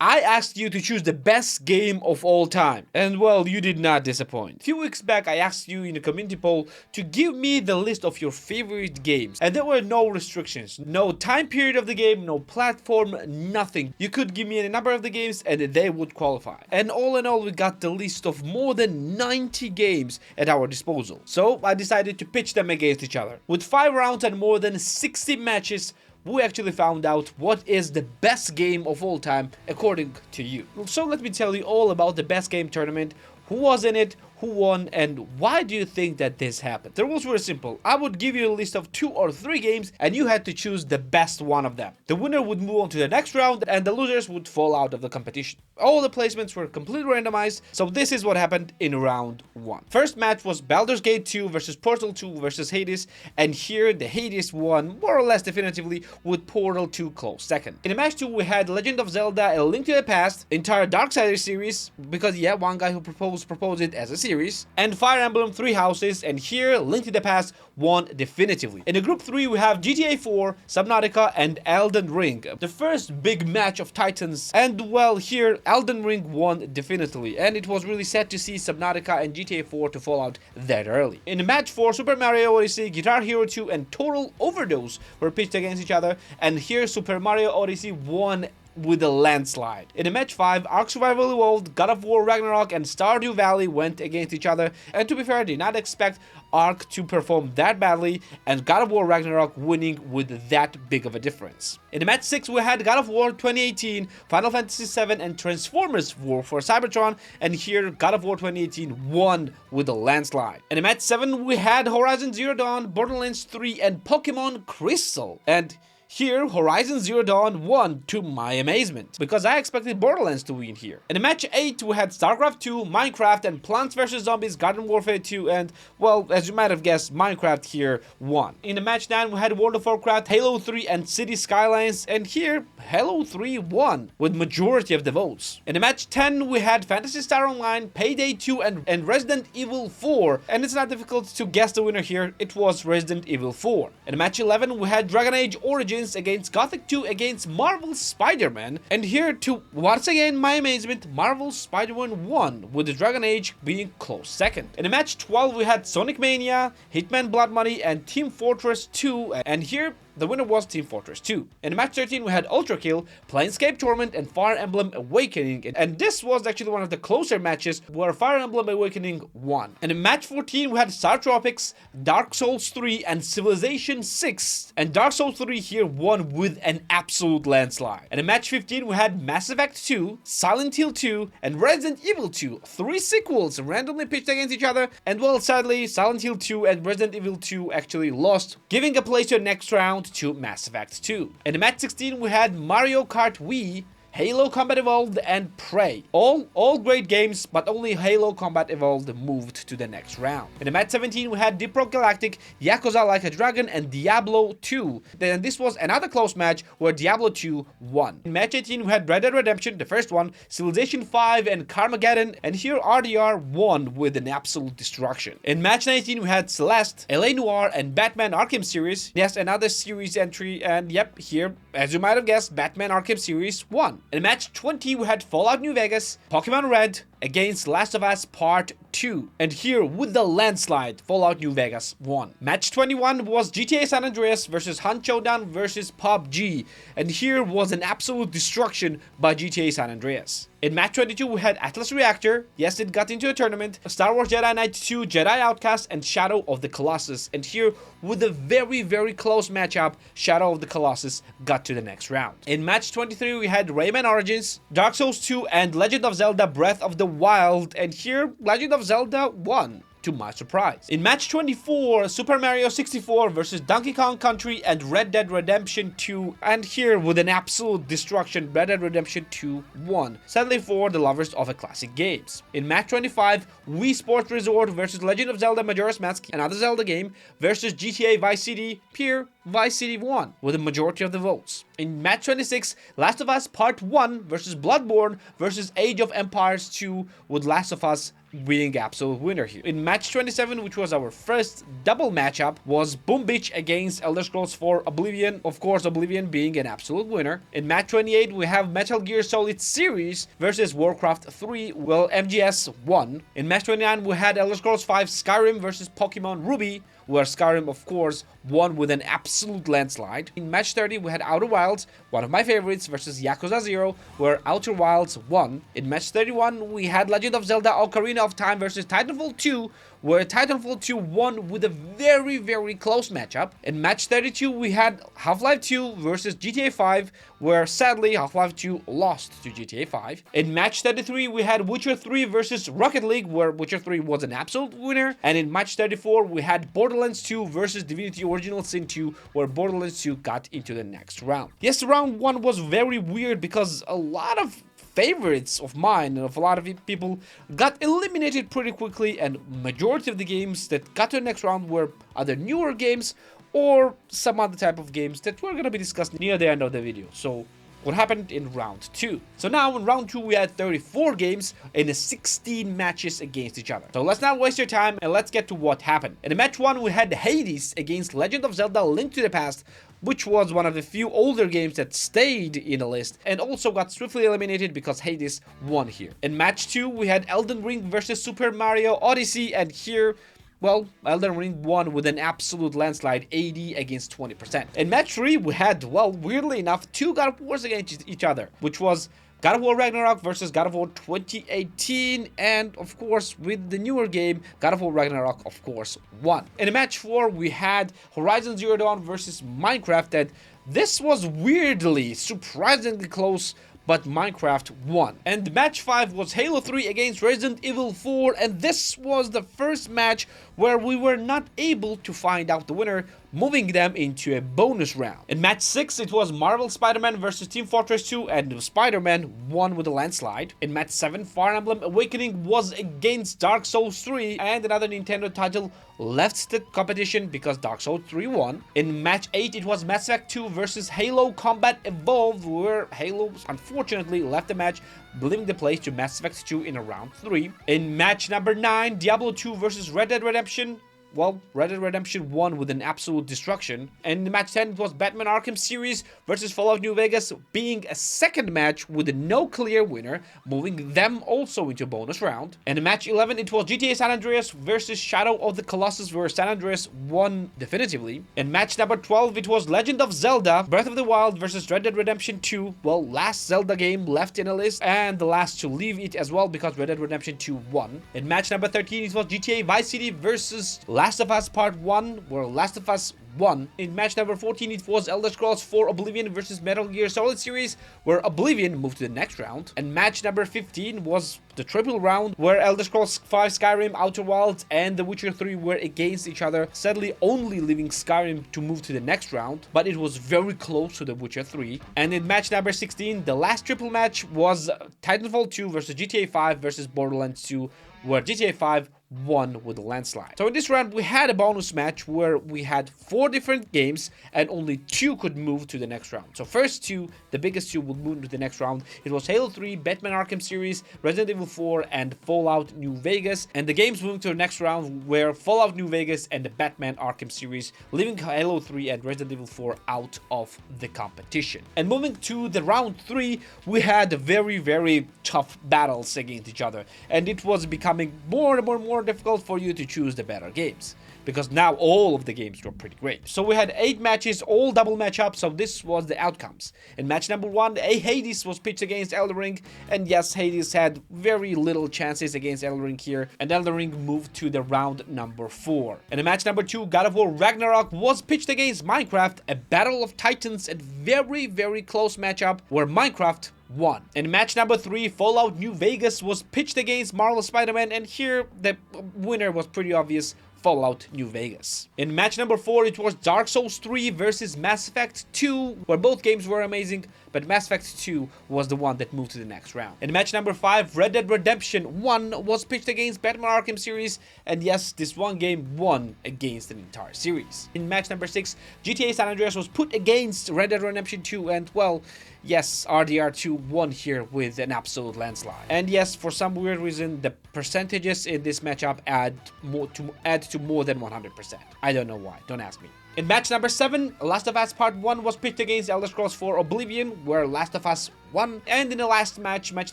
I asked you to choose the best game of all time, and well, you did not disappoint. A few weeks back, I asked you in a community poll to give me the list of your favorite games, and there were no restrictions, no time period of the game, no platform, nothing. You could give me a number of the games and they would qualify. And all in all, we got the list of more than 90 games at our disposal. So I decided to pitch them against each other. With 5 rounds and more than 60 matches, we actually found out what is the best game of all time according to you. So let me tell you all about the best game tournament, who was in it, who won, and why do you think that this happened? The rules were simple. I would give you a list of 2 or 3 games and you had to choose the best one of them. The winner would move on to the next round and the losers would fall out of the competition. All the placements were completely randomized, so this is what happened in round 1. First match was Baldur's Gate 2 versus Portal 2 versus Hades, and here the Hades won more or less definitively with Portal 2 close second. In match 2 we had Legend of Zelda: A Link to the Past, entire Darksiders series, because yeah, one guy who proposed it as a series, and Fire Emblem 3 Houses, and here Link to the Past won definitively. In the group 3 we have GTA 4, Subnautica, and Elden Ring. The first big match of titans, and well, here Elden Ring won definitively, and it was really sad to see Subnautica and GTA 4 to fall out that early. In match 4, Super Mario Odyssey, Guitar Hero 2, and Total Overdose were pitched against each other, and here Super Mario Odyssey won with a landslide. In match 5, Ark Survival Evolved, God of War Ragnarok, and Stardew Valley went against each other, and to be fair, I did not expect Ark to perform that badly, and God of War Ragnarok winning with that big of a difference. In match 6, we had God of War 2018, Final Fantasy VII, and Transformers War for Cybertron, and here God of War 2018 won with a landslide. In match 7, we had Horizon Zero Dawn, Borderlands 3, and Pokemon Crystal, and here, Horizon Zero Dawn won to my amazement, because I expected Borderlands to win here. In match 8, we had StarCraft 2, Minecraft, and Plants vs. Zombies Garden Warfare 2, and, well, as you might have guessed, Minecraft here won. In match 9, we had World of Warcraft, Halo 3, and City Skylines, and here, Halo 3 won with majority of the votes. In match 10, we had Phantasy Star Online, Payday 2, and Resident Evil 4, and it's not difficult to guess the winner here, it was Resident Evil 4. In match 11, we had Dragon Age Origins against Gothic 2 against Marvel's Spider-Man, and here, to once again my amazement, Marvel's Spider-Man won, with the Dragon Age being close second. In match 12, we had Sonic Mania, Hitman Blood Money, and Team Fortress 2, and here the winner was Team Fortress 2. In match 13, we had Ultra Kill, Planescape Torment, and Fire Emblem Awakening, and this was actually one of the closer matches where Fire Emblem Awakening won. And in match 14, we had Star Tropics, Dark Souls 3, and Civilization 6, and Dark Souls 3 here won with an absolute landslide. And in match 15, we had Mass Effect 2, Silent Hill 2, and Resident Evil 2, 3 sequels randomly pitched against each other, and well, sadly, Silent Hill 2 and Resident Evil 2 actually lost, giving a place to the next round to Mass Effect 2. In match 16, we had Mario Kart Wii, Halo Combat Evolved, and Prey. All great games, but only Halo Combat Evolved moved to the next round. In match 17, we had Deep Rock Galactic, Yakuza Like a Dragon, and Diablo 2. Then this was another close match where Diablo 2 won. In match 18, we had Red Dead Redemption, the first one, Civilization 5, and Carmageddon, and here RDR won with an absolute destruction. In match 19, we had Celeste, LA Noire, and Batman Arkham Series. Yes, another series entry, and yep, here, as you might have guessed, Batman Arkham Series won. In match 20, we had Fallout New Vegas, Pokemon Red, against Last of Us Part 2. And here, with the landslide, Fallout New Vegas won. Match 21 was GTA San Andreas versus Hunt Showdown versus PUBG. And here was an absolute destruction by GTA San Andreas. In match 22, we had Atlas Reactor. Yes, it got into a tournament. Star Wars Jedi Knight 2, Jedi Outcast, and Shadow of the Colossus. And here, with a very, very close matchup, Shadow of the Colossus got to the next round. In match 23, we had Rayman Origins, Dark Souls 2, and Legend of Zelda Breath of the Wild, and here Legend of Zelda won, to my surprise. In match 24, Super Mario 64 versus Donkey Kong Country and Red Dead Redemption 2, and here with an absolute destruction, Red Dead Redemption 2 won, sadly for the lovers of classic games. In match 25, Wii Sports Resort versus Legend of Zelda Majora's Mask, another Zelda game, versus GTA Vice City, here Vice City won with a majority of the votes. In match 26, Last of Us Part 1 versus Bloodborne versus Age of Empires 2, with Last of Us being absolute winner here. In match 27, which was our first double matchup, was Boom Beach against Elder Scrolls 4 Oblivion, of course Oblivion being an absolute winner. In match 28, we have Metal Gear Solid Series versus Warcraft 3, well, MGS won. In match 29, we had Elder Scrolls 5 Skyrim versus Pokemon Ruby, where Skyrim, of course, won with an absolute landslide. In match 30, we had Outer Wilds, one of my favorites, versus Yakuza 0, where Outer Wilds won. In match 31, we had Legend of Zelda Ocarina of Time versus Titanfall 2, where Titanfall 2 won with a very close matchup. In match 32, we had Half-Life 2 versus GTA 5, where sadly Half-Life 2 lost to GTA 5. In match 33, we had Witcher 3 versus Rocket League, where Witcher 3 was an absolute winner. And in match 34, we had Borderlands 2 versus Divinity Original Sin 2, where Borderlands 2 got into the next round. Yes, round 1 was very weird because a lot of favorites of mine and of a lot of people got eliminated pretty quickly, and majority of the games that got to the next round were either newer games or some other type of games that we're going to be discussing near the end of the video. So what happened in round 2? So now in round 2 we had 34 games in 16 matches against each other. So let's not waste your time and let's get to what happened. In match 1 we had Hades against Legend of Zelda Link to the Past, which was one of the few older games that stayed in the list and also got swiftly eliminated because Hades won here. In match 2, we had Elden Ring versus Super Mario Odyssey, and here, well, Elden Ring won with an absolute landslide, 80 against 20%. In match 3, we had, well, weirdly enough, two God of Wars against each other, which was God of War Ragnarok versus God of War 2018, and of course with the newer game, God of War Ragnarok of course won. In match 4, we had Horizon Zero Dawn versus Minecraft, and this was weirdly, surprisingly close, but Minecraft won. And match 5 was Halo 3 against Resident Evil 4, and this was the first match where we were not able to find out the winner, moving them into a bonus round. In match 6, it was Marvel Spider-Man versus Team Fortress 2, and Spider-Man won with a landslide. In match 7, Fire Emblem Awakening was against Dark Souls 3, and another Nintendo title left the competition because Dark Souls 3 won. In match 8, it was Mass Effect 2 versus Halo Combat Evolved, where Halo unfortunately left the match, leaving the place to Mass Effect 2 in round 3. In match number 9, Diablo 2 versus Red Dead Redemption, well, Red Dead Redemption won with an absolute destruction. And in match 10, it was Batman Arkham Series versus Fallout New Vegas, being a second match with no clear winner, moving them also into a bonus round. And in match 11, it was GTA San Andreas versus Shadow of the Colossus, where San Andreas won definitively. In match number 12, it was Legend of Zelda Breath of the Wild versus Red Dead Redemption 2, well, last Zelda game left in the list, and the last to leave it as well because Red Dead Redemption 2 won. In match number 13, it was GTA Vice City versus Last of Us Part 1, where Last of Us won. In match number 14, it was Elder Scrolls 4 Oblivion versus Metal Gear Solid Series, where Oblivion moved to the next round. And match number 15 was the triple round, where Elder Scrolls 5 Skyrim, Outer Wilds, and The Witcher 3 were against each other, sadly only leaving Skyrim to move to the next round, but it was very close to The Witcher 3. And in match number 16, the last triple match was Titanfall 2 versus GTA 5 versus Borderlands 2, where GTA 5 won with a landslide. So in this round, we had a bonus match where we had 4 different games and only 2 could move to the next round. So first 2, the biggest 2 would move to the next round. It was Halo 3, Batman Arkham Series, Resident Evil 4, and Fallout New Vegas. And the games moving to the next round were Fallout New Vegas and the Batman Arkham Series, leaving Halo 3 and Resident Evil 4 out of the competition. And moving to the round 3, we had very tough battles against each other, and it was becoming more and more difficult for you to choose the better games, because now all of the games were pretty great. So we had 8 matches, all double matchups, so this was the outcomes. In match number 1, Hades was pitched against Elden Ring, and yes, Hades had very little chances against Elden Ring here, and Elden Ring moved to the round number 4. And in match number 2, God of War Ragnarok was pitched against Minecraft, a battle of titans, a very close matchup where Minecraft won. In match number 3, Fallout New Vegas was pitched against Marvel Spider-Man, and here the winner was pretty obvious. Fallout New Vegas. In match number 4, it was Dark Souls 3 versus Mass Effect 2, where both games were amazing, but Mass Effect 2 was the one that moved to the next round. In match number 5, Red Dead Redemption 1 was pitched against Batman Arkham series, and yes, this one game won against an entire series. In match number 6, GTA San Andreas was put against Red Dead Redemption 2, and well, yes, RDR2 won here with an absolute landslide. And yes, for some weird reason, the percentages in this matchup add to more than 100%. I don't know why, don't ask me. In match number 7, Last of Us Part 1 was pitched against Elder Scrolls 4 Oblivion, where Last of Us won. And in the last match, match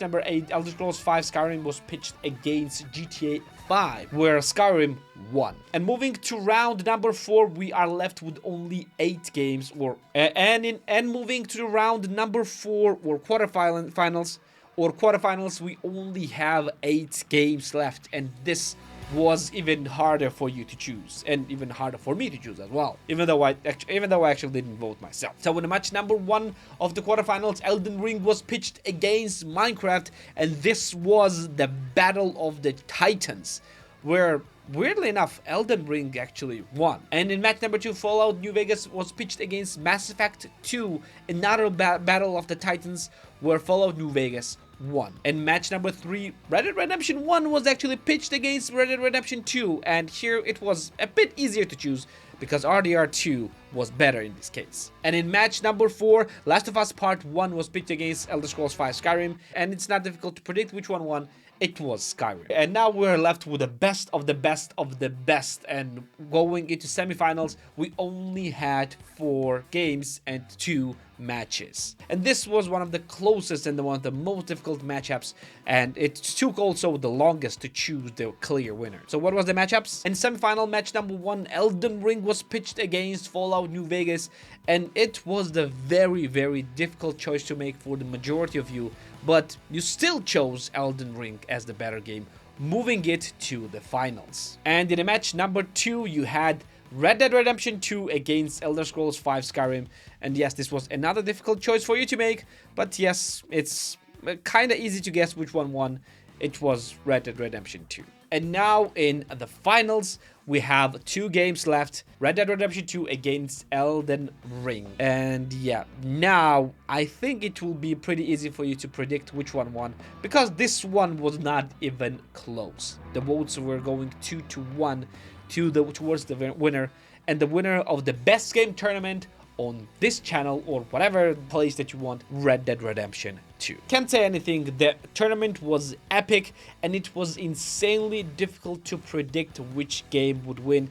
number 8, Elder Scrolls 5 Skyrim was pitched against GTA 5, where Skyrim won. And moving to round number 4, we are left with only 8 games, and moving to round number 4, or quarterfinals, we only have 8 games left, and this was even harder for you to choose, and even harder for me to choose as well, even though I actually didn't vote myself. So in match number 1 of the quarterfinals, Elden Ring was pitched against Minecraft, and this was the Battle of the Titans, where weirdly enough, Elden Ring actually won. And in match number 2, Fallout New Vegas was pitched against Mass Effect 2, another Battle of the Titans, where Fallout New Vegas won. And match number 3, Red Dead Redemption 1 was actually pitched against Red Dead Redemption 2, and here it was a bit easier to choose because RDR2 was better in this case. And in match number 4, Last of Us Part 1 was pitched against Elder Scrolls 5 Skyrim, and it's not difficult to predict which one won. It was Skyrim. And now we're left with the best of the best of the best, and going into semifinals, we only had 4 games and 2 matches. And this was one of the closest and one of the most difficult matchups, and it took also the longest to choose the clear winner. So what was the matchups? In semifinal match number 1, Elden Ring was pitched against Fallout New Vegas, and it was the very, very difficult choice to make for the majority of you, but you still chose Elden Ring as the better game, moving it to the finals. And in a match number 2, you had Red Dead Redemption 2 against Elder Scrolls 5 Skyrim, and yes, this was another difficult choice for you to make, but yes, it's kind of easy to guess which one won. It was Red Dead Redemption 2. And now in the finals, we have 2 games left, Red Dead Redemption 2 against Elden Ring. And yeah, now I think it will be pretty easy for you to predict which one won, because this one was not even close. The votes were going 2-1 towards the winner, and the winner of the best game tournament on this channel, or whatever place that you want, Red Dead Redemption 2. Can't say anything, the tournament was epic, and it was insanely difficult to predict which game would win.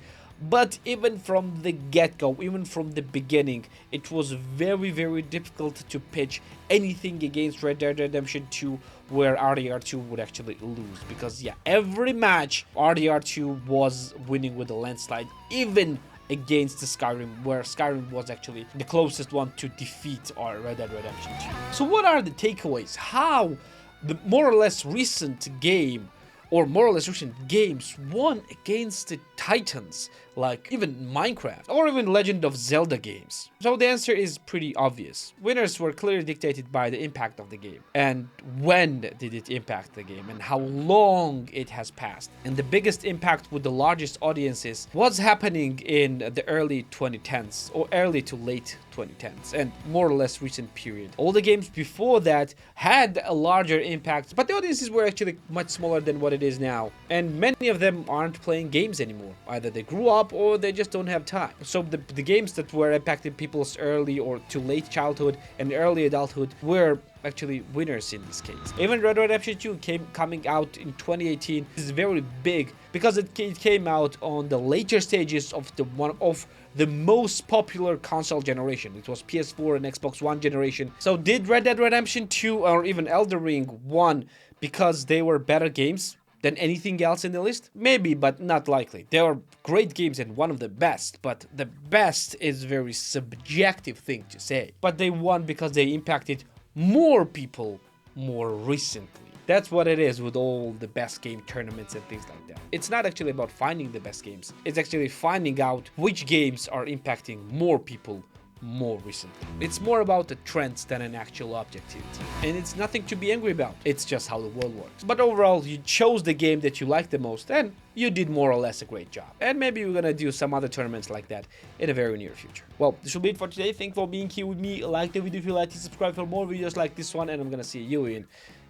But even from the get-go, even from the beginning, it was very, very difficult to pitch anything against Red Dead Redemption 2 where RDR2 would actually lose. Because yeah, every match RDR2 was winning with a landslide, even against the Skyrim, where Skyrim was actually the closest one to defeat our Red Dead Redemption 2. So what are the takeaways? How the more or less recent game, or more or less recent games, won against the titans, like even Minecraft, or even Legend of Zelda games? So the answer is pretty obvious. Winners were clearly dictated by the impact of the game, and when did it impact the game, and how long it has passed. And the biggest impact with the largest audiences was happening in the early 2010s, or early to late 2010s, and more or less recent period. All the games before that had a larger impact, but the audiences were actually much smaller than what it is now, and many of them aren't playing games anymore. Either they grew up or they just don't have time. So the games that were impacting people's early or to late childhood and early adulthood were actually winners in this case. Even Red Dead Redemption 2 coming out in 2018 is very big because it came out on the later stages of the most popular console generation. It was PS4 and Xbox One generation. So did Red Dead Redemption 2 or even Elden Ring won because they were better games than anything else in the list? Maybe, but not likely. They are great games and one of the best, but the best is a very subjective thing to say. But they won because they impacted more people more recently. That's what it is with all the best game tournaments and things like that. It's not actually about finding the best games. It's actually finding out which games are impacting more people more recently. It's more about the trends than an actual objectivity. And it's nothing to be angry about, it's just how the world works. But overall, you chose the game that you like the most, and you did more or less a great job. And maybe we're gonna do some other tournaments like that in the very near future. Well, this will be it for today. Thank you for being here with me. Like the video if you liked it, subscribe for more videos like this one, and I'm gonna see you in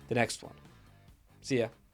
the next one. See ya.